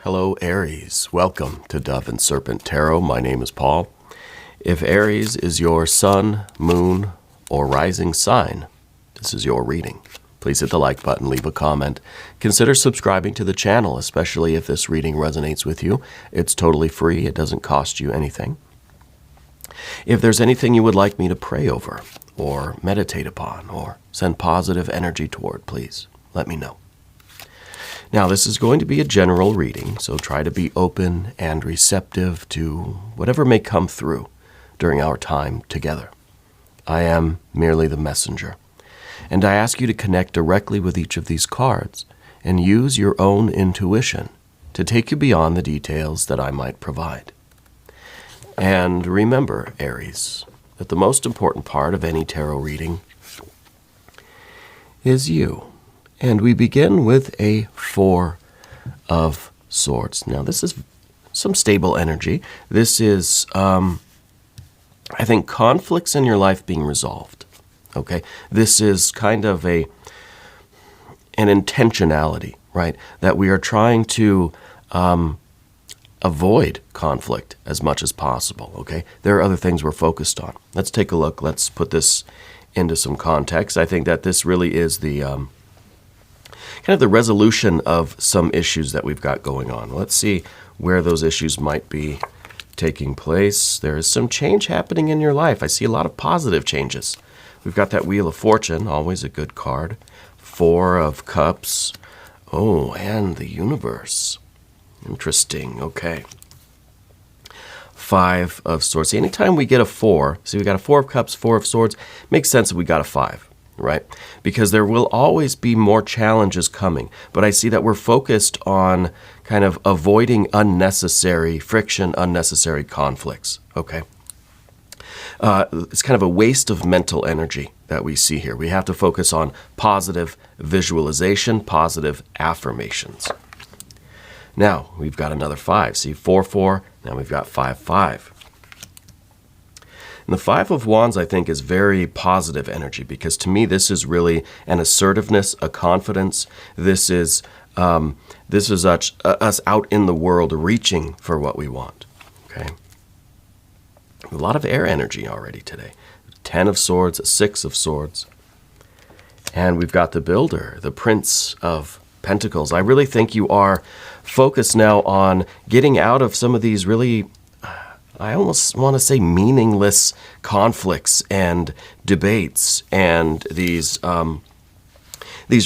Hello, Aries. Welcome to Dove and Serpent Tarot. My name is Paul. If Aries is your sun, moon, or rising sign, this is your reading. Please hit the like button, leave a comment. Consider subscribing to the channel, especially if this reading resonates with you. It's totally free. It doesn't cost you anything. If there's anything you would like me to pray over, or meditate upon, or send positive energy toward, please let me know. Now, this is going to be a general reading, so try to be open and receptive to whatever may come through during our time together. I am merely the messenger, and I ask you to connect directly with each of these cards and use your own intuition to take you beyond the details that I might provide. And remember, Aries, that the most important part of any tarot reading is you. And we begin with a Four of Swords. Now, this is some stable energy. This is, I think, conflicts in your life being resolved. Okay? This is kind of an intentionality, right? That we are trying to avoid conflict as much as possible, okay? There are other things we're focused on. Let's take a look. Let's put this into some context. I think that this really is the kind of the resolution of some issues that we've got going on. Let's see where those issues might be taking place. There is some change happening in your life. I see a lot of positive changes. We've got that Wheel of Fortune, always a good card. Four of Cups. Oh, and the Universe. Interesting. Okay. Five of Swords. See, anytime we get a four, we got a Four of Cups, Four of Swords, makes sense that we got a five. Right? Because there will always be more challenges coming. But I see that we're focused on kind of avoiding unnecessary friction, unnecessary conflicts. Okay? It's kind of a waste of mental energy that we see here. We have to focus on positive visualization, positive affirmations. Now, we've got another five. See, 4, 4. Now we've got 5, 5. And the Five of Wands, I think, is very positive energy because to me, this is really an assertiveness, a confidence. This is us out in the world reaching for what we want. Okay, a lot of air energy already today. 10 of Swords, a 6 of Swords, and we've got the Builder, the Prince of Pentacles. I really think you are focused now on getting out of some of these really, I almost want to say, meaningless conflicts and debates and these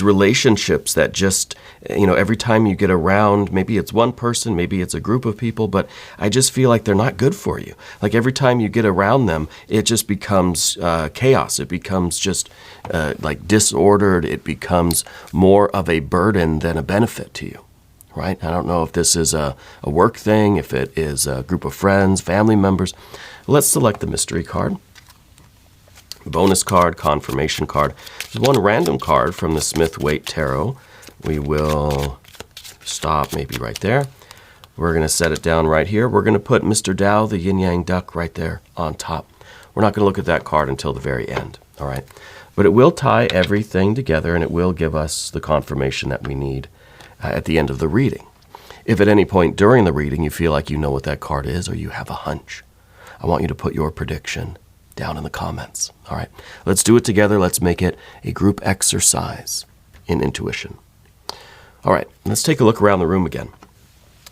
relationships that just, every time you get around, maybe it's one person, maybe it's a group of people, but I just feel like they're not good for you. Like every time you get around them, it just becomes chaos. It becomes just like disordered. It becomes more of a burden than a benefit to you. Right? I don't know if this is a work thing, if it is a group of friends, family members. Let's select the mystery card. Bonus card, confirmation card. There's one random card from the Smith-Waite Tarot. We will stop maybe right there. We're going to set it down right here. We're going to put Mr. Tao, the yin-yang duck, right there on top. We're not going to look at that card until the very end, all right? But it will tie everything together, and it will give us the confirmation that we need at the end of the reading. If at any point during the reading you feel like you know what that card is or you have a hunch, I want you to put your prediction down in the comments. All right, let's do it together. Let's make it a group exercise in intuition. All right, let's take a look around the room again.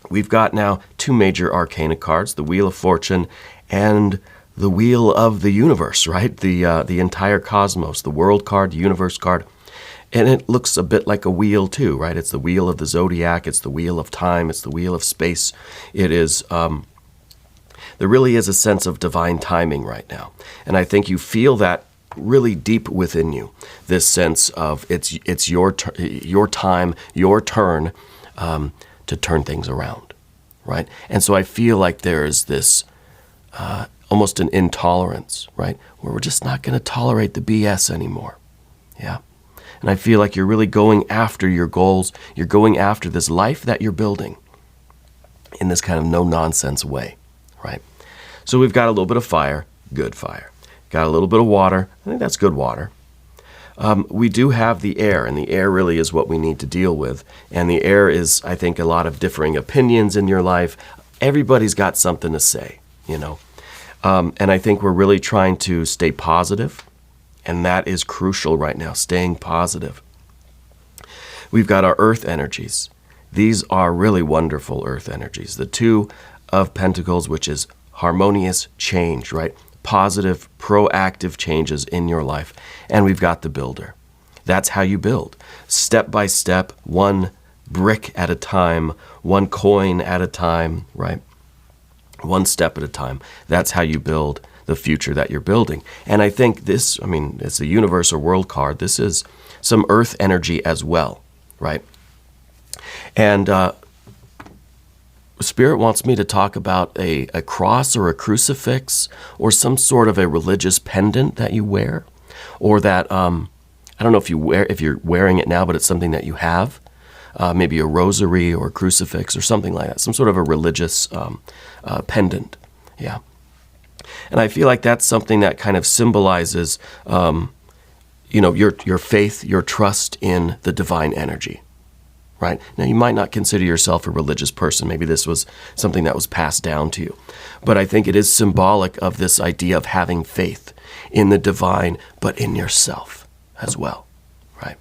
We've got now two major arcana cards, the Wheel of Fortune and the Wheel of the Universe, right? The entire cosmos, the World card, the Universe card. And it looks a bit like a wheel too, right? It's the wheel of the zodiac. It's the wheel of time. It's the wheel of space. It is, there really is a sense of divine timing right now. And I think you feel that really deep within you, this sense of it's your time, your turn to turn things around, right? And so I feel like there's this almost an intolerance, right? Where we're just not going to tolerate the BS anymore, yeah? And I feel like you're really going after your goals. You're going after this life that you're building in this kind of no-nonsense way, right? So we've got a little bit of fire, good fire. Got a little bit of water. I think that's good water. We do have the air, and the air really is what we need to deal with. And the air is, I think, a lot of differing opinions in your life. Everybody's got something to say, you know. And I think we're really trying to stay positive, and that is crucial right now, staying positive. We've got our earth energies. These are really wonderful earth energies. The Two of Pentacles, which is harmonious change, right? Positive, proactive changes in your life. And we've got the Builder. That's how you build. Step by step, one brick at a time, one coin at a time, right? One step at a time. That's how you build the future that you're building. And I think this, I mean, it's a universe or world card. This is some earth energy as well, right? And Spirit wants me to talk about a cross or a crucifix or some sort of a religious pendant that you wear, or that I don't know if you're wearing it now, but it's something that you have, maybe a rosary or a crucifix or something like that, some sort of a religious pendant, yeah. And I feel like that's something that kind of symbolizes, your faith, your trust in the divine energy. Right? Now, you might not consider yourself a religious person. Maybe this was something that was passed down to you. But I think it is symbolic of this idea of having faith in the divine, but in yourself as well. Right?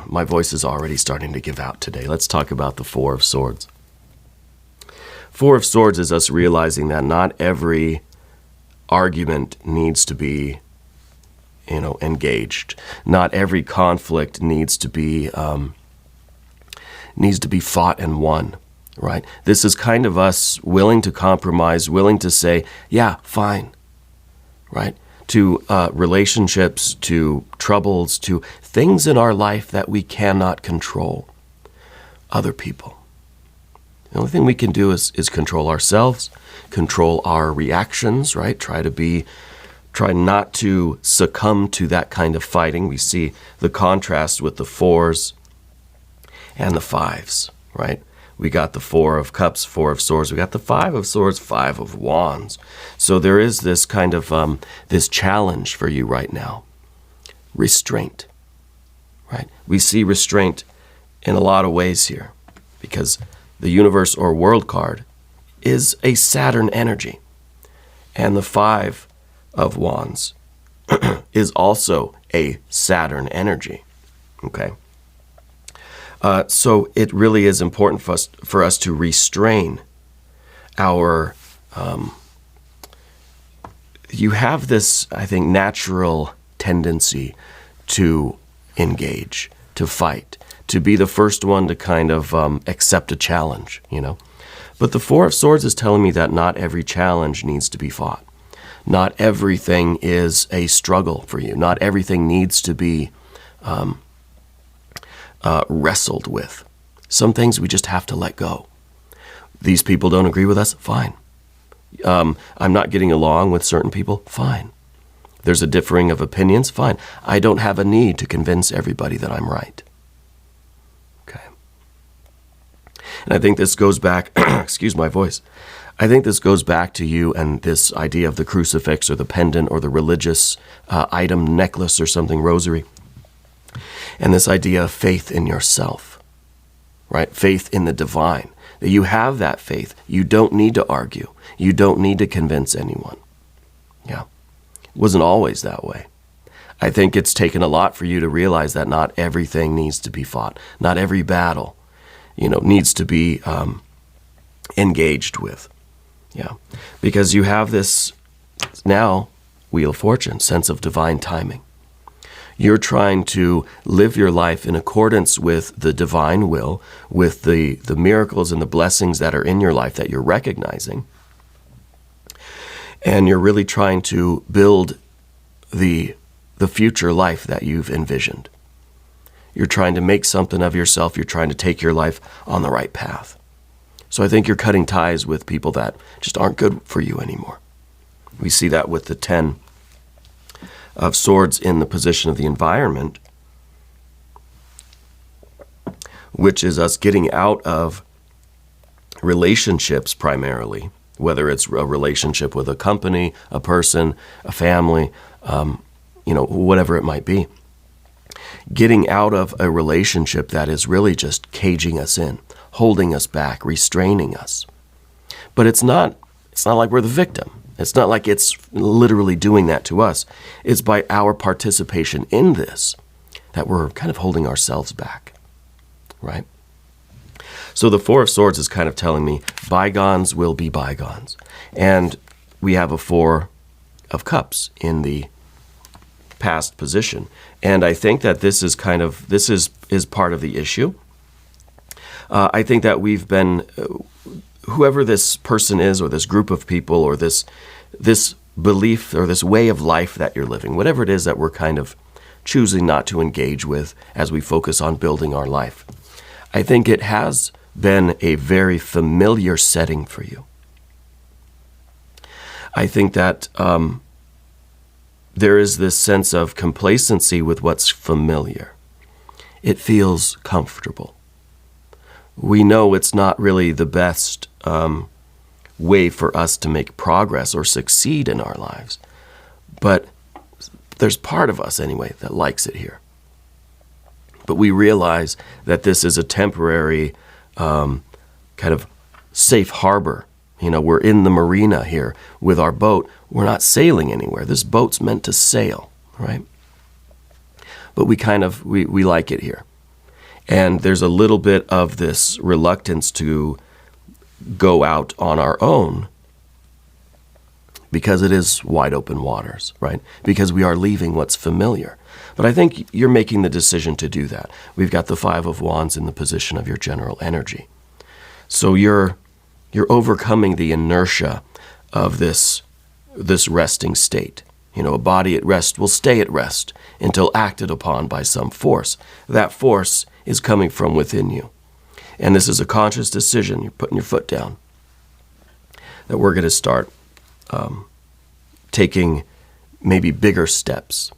My voice is already starting to give out today. Let's talk about the Four of Swords. Four of Swords is us realizing that not every argument needs to be engaged. Not every conflict needs to be fought and won, right? This is kind of us willing to compromise, willing to say, yeah, fine, right? To relationships, to troubles, to things in our life that we cannot control. Other people. The only thing we can do is control ourselves, control our reactions, right? Try not to succumb to that kind of fighting. We see the contrast with the fours and the fives, right? We got the Four of Cups, Four of Swords. We got the Five of Swords, Five of Wands. So there is this kind of, this challenge for you right now. Restraint, right? We see restraint in a lot of ways here because the universe or world card is a Saturn energy. And the Five of Wands is also a Saturn energy, okay? So it really is important for us to restrain our, you have this, I think, natural tendency to engage, to fight, to be the first one to kind of accept a challenge, But the Four of Swords is telling me that not every challenge needs to be fought. Not everything is a struggle for you. Not everything needs to be wrestled with. Some things we just have to let go. These people don't agree with us? Fine. I'm not getting along with certain people? Fine. There's a differing of opinions? Fine. I don't have a need to convince everybody that I'm right. Okay. And I think this goes back, excuse my voice, I think this goes back to you and this idea of the crucifix or the pendant or the religious item, necklace or something, rosary. And this idea of faith in yourself, right? Faith in the divine. That you have that faith. You don't need to argue. You don't need to convince anyone. Yeah. It wasn't always that way. I think it's taken a lot for you to realize that not everything needs to be fought. Not every battle, needs to be engaged with. Yeah, because you have this now Wheel of Fortune, sense of divine timing. You're trying to live your life in accordance with the divine will, with the miracles and the blessings that are in your life that you're recognizing. And you're really trying to build the future life that you've envisioned. You're trying to make something of yourself. You're trying to take your life on the right path. So I think you're cutting ties with people that just aren't good for you anymore. We see that with the 10 of Swords in the position of the environment, which is us getting out of relationships primarily, whether it's a relationship with a company, a person, a family, whatever it might be. Getting out of a relationship that is really just caging us in, holding us back, restraining us. But it's not like we're the victim. It's not like it's literally doing that to us. It's by our participation in this that we're kind of holding ourselves back, right? So the Four of Swords is kind of telling me bygones will be bygones. And we have a Four of Cups in the past position. And I think that this is part of the issue. I think that we've been, whoever this person is, or this group of people, or this belief, or this way of life that you're living, whatever it is that we're kind of choosing not to engage with as we focus on building our life, I think it has been a very familiar setting for you. I think that there is this sense of complacency with what's familiar. It feels comfortable. We know it's not really the best way for us to make progress or succeed in our lives, but there's part of us anyway that likes it here. But we realize that this is a temporary kind of safe harbor. We're in the marina here with our boat. We're not sailing anywhere. This boat's meant to sail, right? But we like it here. And there's a little bit of this reluctance to go out on our own because it is wide open waters, right? Because we are leaving what's familiar. But I think you're making the decision to do that. We've got the Five of Wands in the position of your general energy. So you're overcoming the inertia of this resting state. A body at rest will stay at rest until acted upon by some force. That force is coming from within you. And this is a conscious decision. You're putting your foot down. That we're going to start taking maybe bigger steps,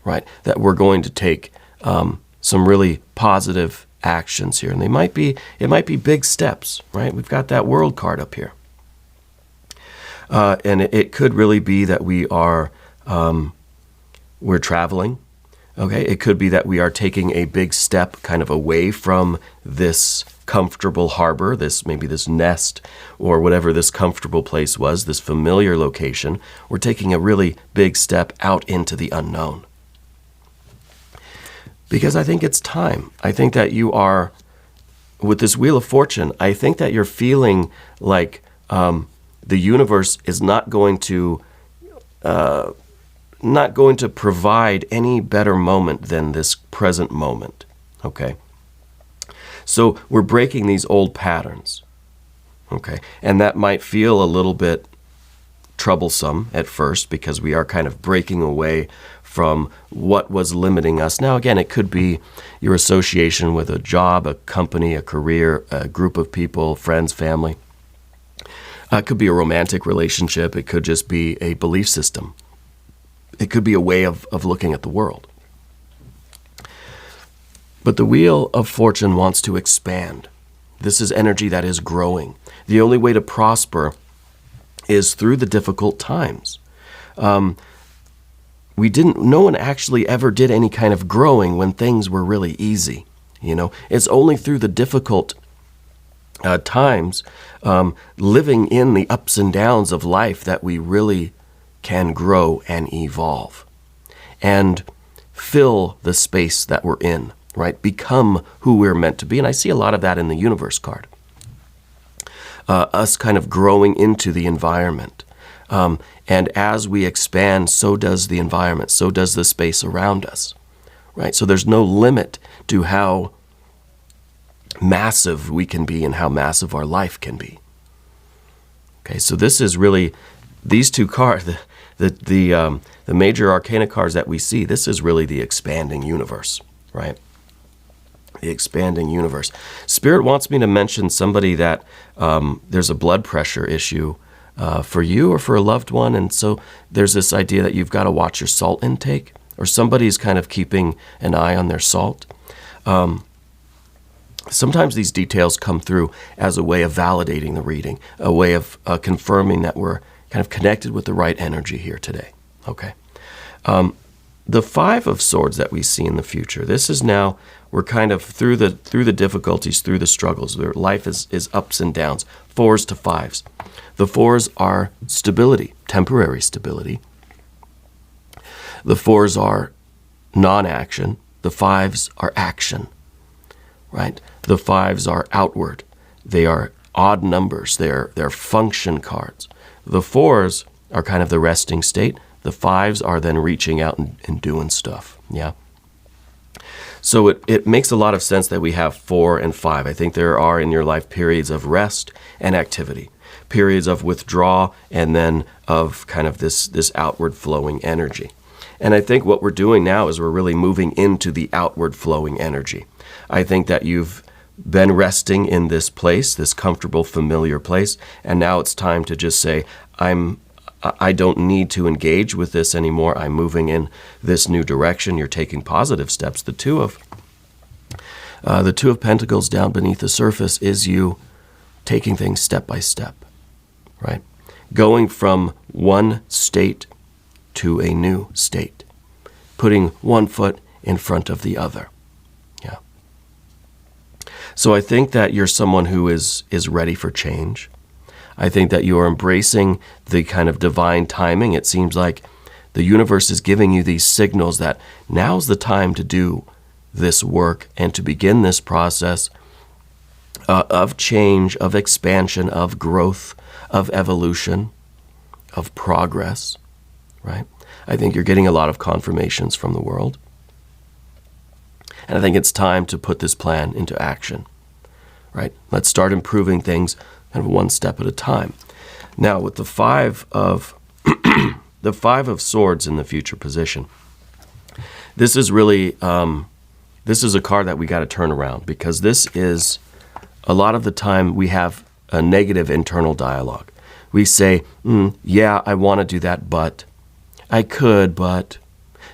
right? That we're going to take some really positive actions here. And it might be big steps, right? We've got that World card up here. And it could really be that we're traveling. Okay, it could be that we are taking a big step kind of away from this comfortable harbor, maybe this nest, or whatever this comfortable place was, this familiar location. We're taking a really big step out into the unknown. Because I think it's time. I think that you are, with this Wheel of Fortune, I think that you're feeling like the universe is not going to provide any better moment than this present moment, okay? So we're breaking these old patterns, okay? And that might feel a little bit troublesome at first because we are kind of breaking away from what was limiting us. Now, again, it could be your association with a job, a company, a career, a group of people, friends, family. It could be a romantic relationship. It could just be a belief system. It could be a way of looking at the world. But the Wheel of Fortune wants to expand. This is energy that is growing. The only way to prosper is through the difficult times. No one actually ever did any kind of growing when things were really easy. It's only through the difficult times, living in the ups and downs of life, that we really can grow and evolve and fill the space that we're in, right? Become who we're meant to be. And I see a lot of that in the Universe card. Us kind of growing into the environment. And as we expand, so does the environment, so does the space around us, right? So there's no limit to how massive we can be and how massive our life can be. Okay, so this is really, these two cards, the major arcana cards that we see, this is really the expanding universe, right? The expanding universe. Spirit wants me to mention somebody that there's a blood pressure issue for you or for a loved one, and so there's this idea that you've got to watch your salt intake, or somebody's kind of keeping an eye on their salt. Sometimes these details come through as a way of validating the reading, a way of confirming that we're kind of connected with the right energy here today. Okay. the Five of Swords that we see in the future, this is now, we're kind of through the difficulties, through the struggles. Where life is ups and downs, 4s to 5s. The 4s are stability, temporary stability. The 4s are non-action. The 5s are action, right? The 5s are outward. They are odd numbers. They're function cards. The 4s are kind of the resting state. The 5s are then reaching out and doing stuff, yeah? So it makes a lot of sense that we have 4 and 5. I think there are in your life periods of rest and activity, periods of withdrawal, and then of kind of this outward flowing energy. And I think what we're doing now is we're really moving into the outward flowing energy. I think that you've been resting in this place, this comfortable, familiar place, and now it's time to just say, I don't need to engage with this anymore. I'm moving in this new direction. You're taking positive steps. The Two of Pentacles down beneath the surface is you taking things step by step, right? Going from one state to a new state, putting one foot in front of the other. Yeah. So I think that you're someone who is ready for change. I think that you are embracing the kind of divine timing. It seems like the universe is giving you these signals that now's the time to do this work and to begin this process of change, of expansion, of growth, of evolution, of progress, right? I think you're getting a lot of confirmations from the world. And I think it's time to put this plan into action, right? Let's start improving things kind of one step at a time. Now, with the Five of Swords in the future position, this is really this is a card that we got to turn around, because this is a lot of the time we have a negative internal dialogue. We say, yeah, I want to do that, but I could, but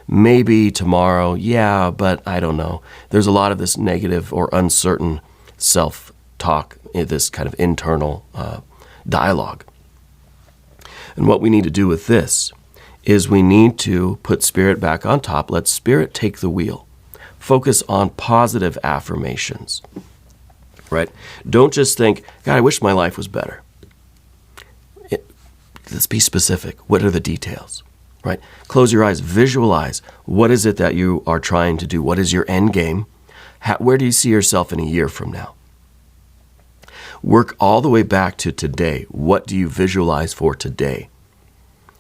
maybe tomorrow, yeah, but I don't know. There's a lot of this negative or uncertain self-talk, this kind of internal dialogue. And what we need to do with this is we need to put Spirit back on top. Let Spirit take the wheel. Focus on positive affirmations, right? Don't just think, God, I wish my life was better. Let's be specific. What are the details, right? Close your eyes. Visualize. What is it that you are trying to do? What is your end game? Where do you see yourself in a year from now? Work all the way back to today. What do you visualize for today?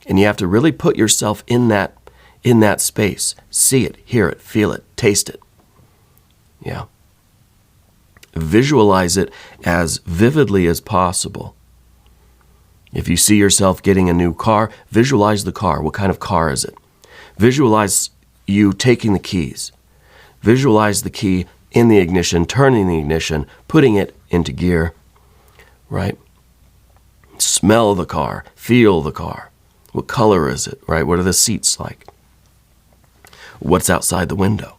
And you have to really put yourself in that space. See it, hear it, feel it, taste it. Yeah. Visualize it as vividly as possible. If you see yourself getting a new car, visualize the car. What kind of car is it? Visualize you taking the keys. Visualize the key in the ignition, turning the ignition, putting it into gear, right? Smell the car, feel the car. What color is it, right? What are the seats like? What's outside the window,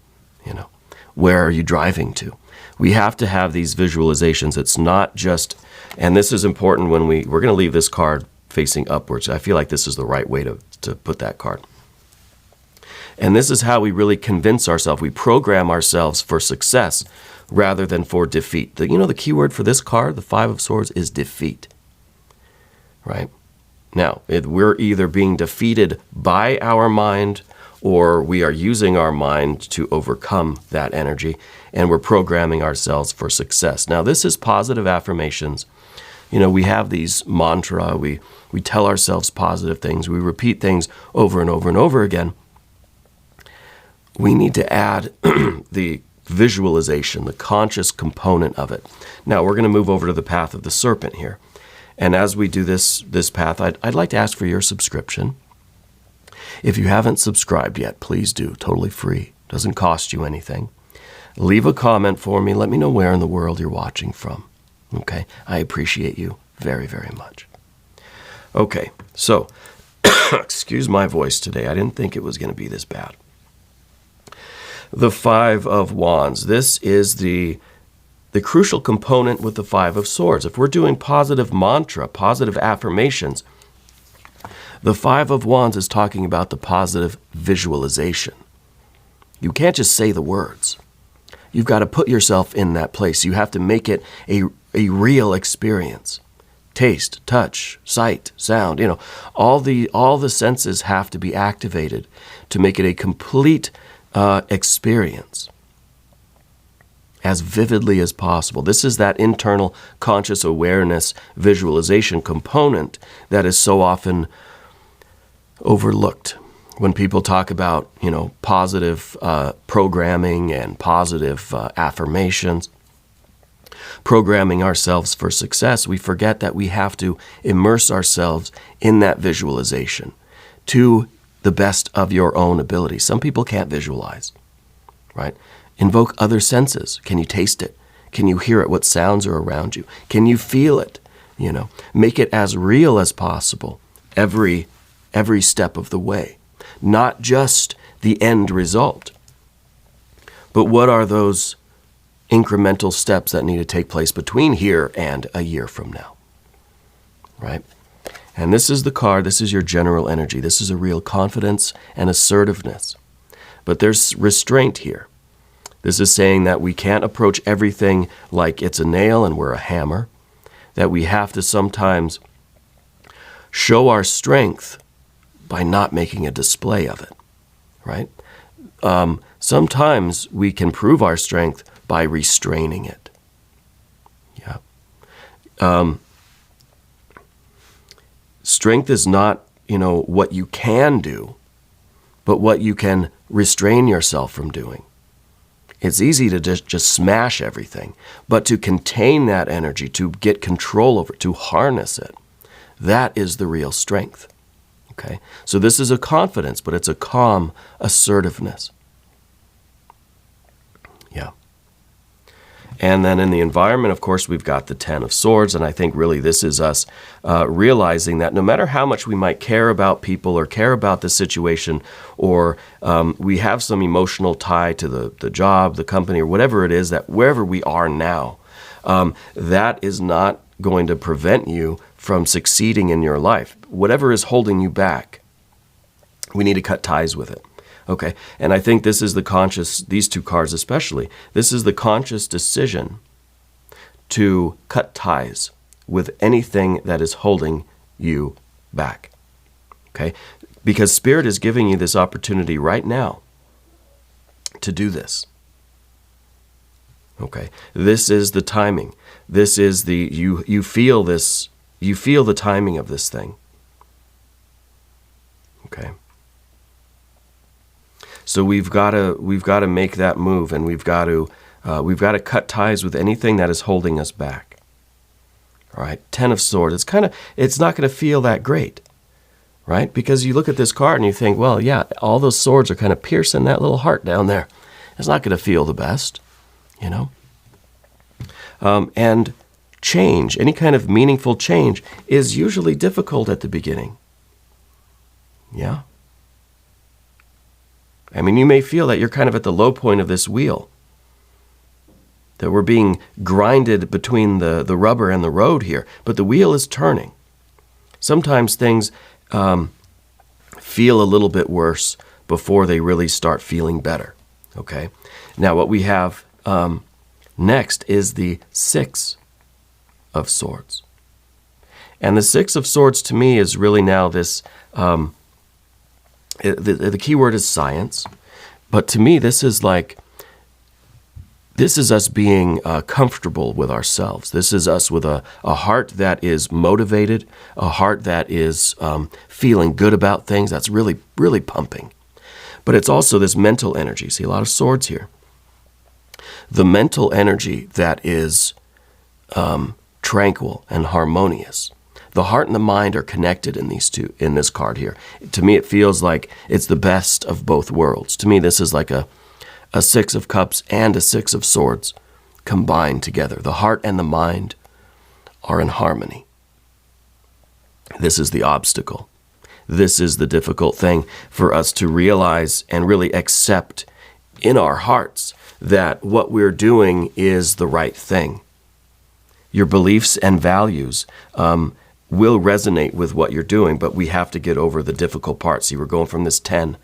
Where are you driving to? We have to have these visualizations. It's not just, and this is important when we're going to leave this card facing upwards. I feel like this is the right way to put that card. And this is how we really convince ourselves. We program ourselves for success rather than for defeat. The key word for this card, the Five of Swords, is defeat, right? Now, we're either being defeated by our mind, or we are using our mind to overcome that energy, and we're programming ourselves for success. Now, this is positive affirmations. We have these mantra, we tell ourselves positive things, we repeat things over and over and over again. We need to add the visualization, the conscious component of it. Now, we're going to move over to the path of the serpent here. And as we do this path, I'd like to ask for your subscription. If you haven't subscribed yet, please do. Totally free. Doesn't cost you anything. Leave a comment for me. Let me know where in the world you're watching from. Okay? I appreciate you very, very much. Okay, so, excuse my voice today. I didn't think it was going to be this bad. The Five of Wands. This is the crucial component with the Five of Swords. If we're doing positive mantra, positive affirmations, The Five of Wands is talking about the positive visualization. You can't just say the words. You've got to put yourself in that place. You have to make it a real experience. Taste, touch, sight, sound, all the senses have to be activated to make it a complete experience as vividly as possible. This is that internal conscious awareness visualization component that is so often overlooked when people talk about, positive programming and positive affirmations. Programming ourselves for success, we forget that we have to immerse ourselves in that visualization to the best of your own ability. Some people can't visualize, right? Invoke other senses. Can you taste it? Can you hear it? What sounds are around you? Can you feel it? Make it as real as possible every step of the way. Not just the end result, but what are those incremental steps that need to take place between here and a year from now, right? And this is the card. This is your general energy. This is a real confidence and assertiveness. But there's restraint here. This is saying that we can't approach everything like it's a nail and we're a hammer, that we have to sometimes show our strength by not making a display of it, right? Sometimes we can prove our strength by restraining it. Yeah. Strength is not, what you can do, but what you can restrain yourself from doing. It's easy to just smash everything, but to contain that energy, to get control over it, to harness it, that is the real strength. Okay? So this is a confidence, but it's a calm assertiveness. Yeah. And then in the environment, of course, we've got the Ten of Swords, and I think really this is us realizing that no matter how much we might care about people or care about the situation, or we have some emotional tie to the job, the company, or whatever it is, that wherever we are now, that is not going to prevent you from succeeding in your life. Whatever is holding you back, we need to cut ties with it. Okay, and I think this is the conscious, these two cards especially, this is the conscious decision to cut ties with anything that is holding you back. Okay, because Spirit is giving you this opportunity right now to do this. Okay, this is the timing. This is the, you feel this, you feel the timing of this thing. Okay. So we've got to make that move, and we've got to cut ties with anything that is holding us back. All right, Ten of Swords. It's not going to feel that great, right? Because you look at this card and you think, well, yeah, all those swords are kind of piercing that little heart down there. It's not going to feel the best, And change, any kind of meaningful change, is usually difficult at the beginning. Yeah. I mean, you may feel that you're kind of at the low point of this wheel, that we're being grinded between the rubber and the road here, but the wheel is turning. Sometimes things feel a little bit worse before they really start feeling better, okay? Now, what we have next is the Six of Swords. And the Six of Swords, to me, is really now this... The key word is science, but to me this is us being comfortable with ourselves. This is us with a heart that is motivated, a heart that is feeling good about things, that's really, really pumping. But it's also this mental energy. See, a lot of swords here. The mental energy that is tranquil and harmonious. The heart and the mind are connected in this card here. To me, it feels like it's the best of both worlds. To me, this is like a Six of Cups and a Six of Swords combined together. The heart and the mind are in harmony. This is the obstacle. This is the difficult thing for us to realize and really accept in our hearts, that what we're doing is the right thing. Your beliefs and values, will resonate with what you're doing, but we have to get over the difficult part. See, we're going from this 10.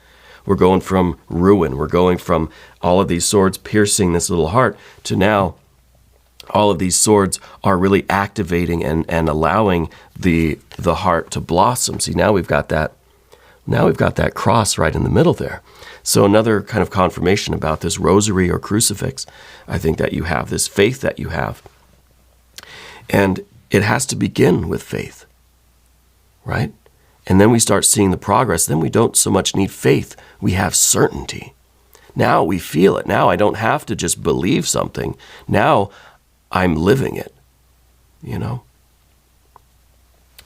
We're going from ruin. We're going from all of these swords piercing this little heart to now all of these swords are really activating and allowing the heart to blossom. See, now we've got that. Now we've got that cross right in the middle there. So another kind of confirmation about this rosary or crucifix, I think that you have this faith that you have. And it has to begin with faith, right? And then we start seeing the progress. Then we don't so much need faith. We have certainty. Now we feel it. Now I don't have to just believe something. Now I'm living it, you know?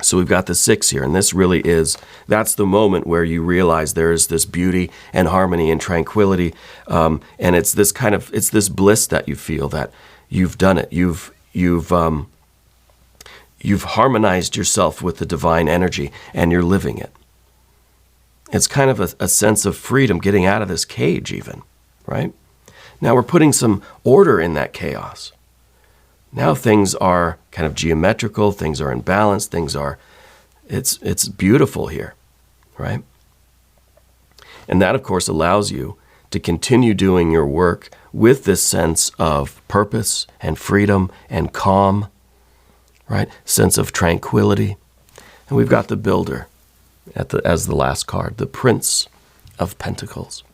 So we've got the 6 here, and this really is, that's the moment where you realize there is this beauty and harmony and tranquility, and it's this kind of, it's this bliss that you feel that you've done it. You've harmonized yourself with the divine energy, and you're living it. It's kind of a sense of freedom, getting out of this cage even, right? Now we're putting some order in that chaos. Now things are kind of geometrical, things are in balance, things are, it's beautiful here, right? And that, of course, allows you to continue doing your work with this sense of purpose and freedom and calm, right? Sense of tranquility. And we've got the Builder as the last card, the Prince of Pentacles.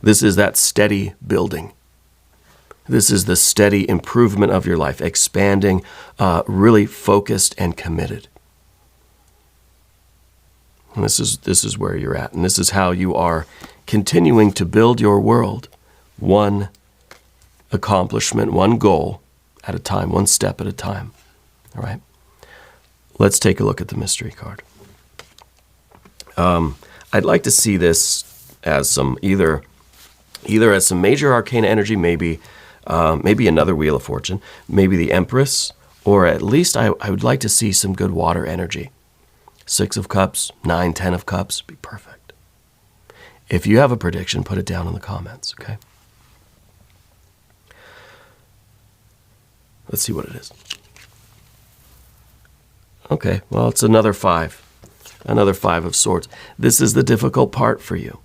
This is that steady building. This is the steady improvement of your life, expanding, really focused and committed. And this is where you're at. And this is how you are continuing to build your world, one accomplishment, one goal at a time, one step at a time. All right? Let's take a look at the mystery card. I'd like to see this as some either as some major arcana energy, maybe another Wheel of Fortune, maybe the Empress, or at least I would like to see some good water energy. 6 of Cups, 9, 10 of Cups, be perfect. If you have a prediction, put it down in the comments, okay? Let's see what it is. Okay, well, it's another 5. Another 5 of Swords. This is the difficult part for you.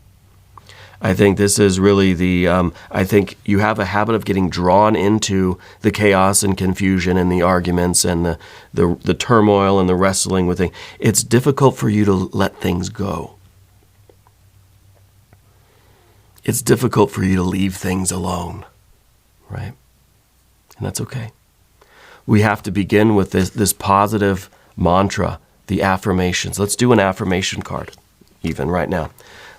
I think this is really I think you have a habit of getting drawn into the chaos and confusion and the arguments and the turmoil and the wrestling with things. It's difficult for you to let things go. It's difficult for you to leave things alone, right? And that's okay. We have to begin with this positive mantra, the affirmations. Let's do an affirmation card, even right now.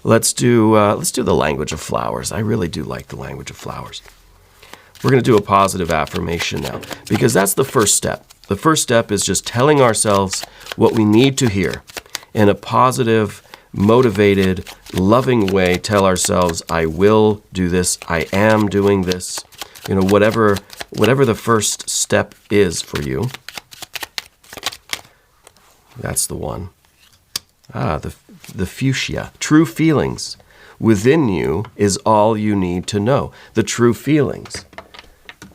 Let's do the language of flowers. I really do like the language of flowers. We're going to do a positive affirmation now, because that's the first step. The first step is just telling ourselves what we need to hear in a positive, motivated, loving way. Tell ourselves, I will do this. I am doing this. You know, whatever the first step is for you. That's the one. The fuchsia, true feelings. Within you is all you need to know. The true feelings.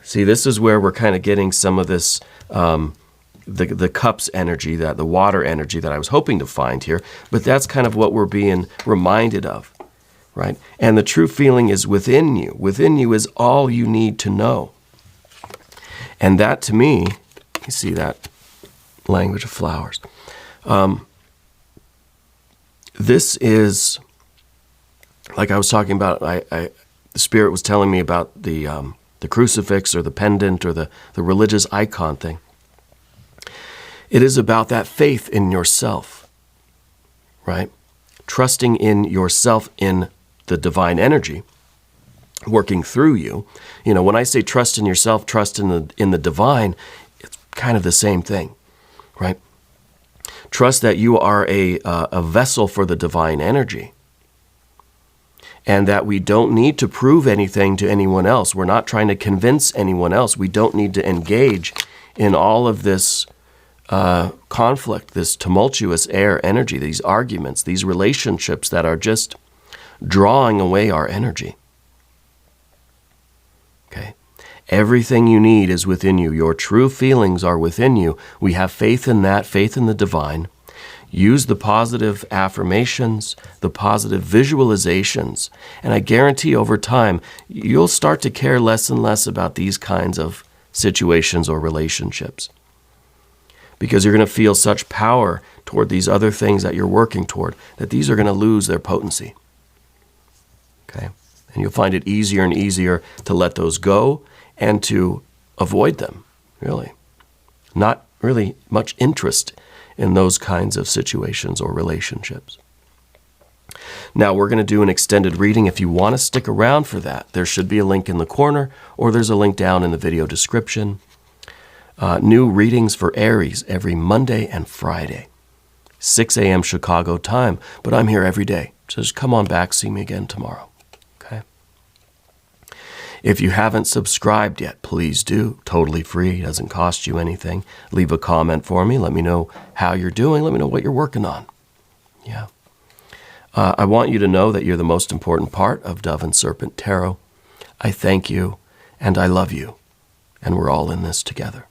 See, this is where we're kind of getting some of this, the cups energy, the water energy that I was hoping to find here, but that's kind of what we're being reminded of, right? And the true feeling is within you. Within you is all you need to know. And that, to me, you see that language of flowers. This is, like I was talking about, the Spirit was telling me about the crucifix or the pendant or the religious icon thing. It is about that faith in yourself, right? Trusting in yourself, in the divine energy working through you. You know, when I say trust in yourself, trust in the divine, it's kind of the same thing, right? Trust that you are a vessel for the divine energy, and that we don't need to prove anything to anyone else. We're not trying to convince anyone else. We don't need to engage in all of this conflict, this tumultuous air energy, these arguments, these relationships that are just drawing away our energy. Okay? Everything you need is within you. Your true feelings are within you. We have faith in that, faith in the divine. Use the positive affirmations, the positive visualizations, and I guarantee over time, you'll start to care less and less about these kinds of situations or relationships. Because you're going to feel such power toward these other things that you're working toward, that these are going to lose their potency. Okay? And you'll find it easier and easier to let those go and to avoid them, really. Not really much interest in those kinds of situations or relationships. Now, we're going to do an extended reading. If you want to stick around for that, there should be a link in the corner, or there's a link down in the video description. New readings for Aries every Monday and Friday, 6 a.m. Chicago time, but I'm here every day. So just come on back, see me again tomorrow. Okay? If you haven't subscribed yet, please do. Totally free. It doesn't cost you anything. Leave a comment for me. Let me know how you're doing. Let me know what you're working on. Yeah. I want you to know that you're the most important part of Dove and Serpent Tarot. I thank you, and I love you, and we're all in this together.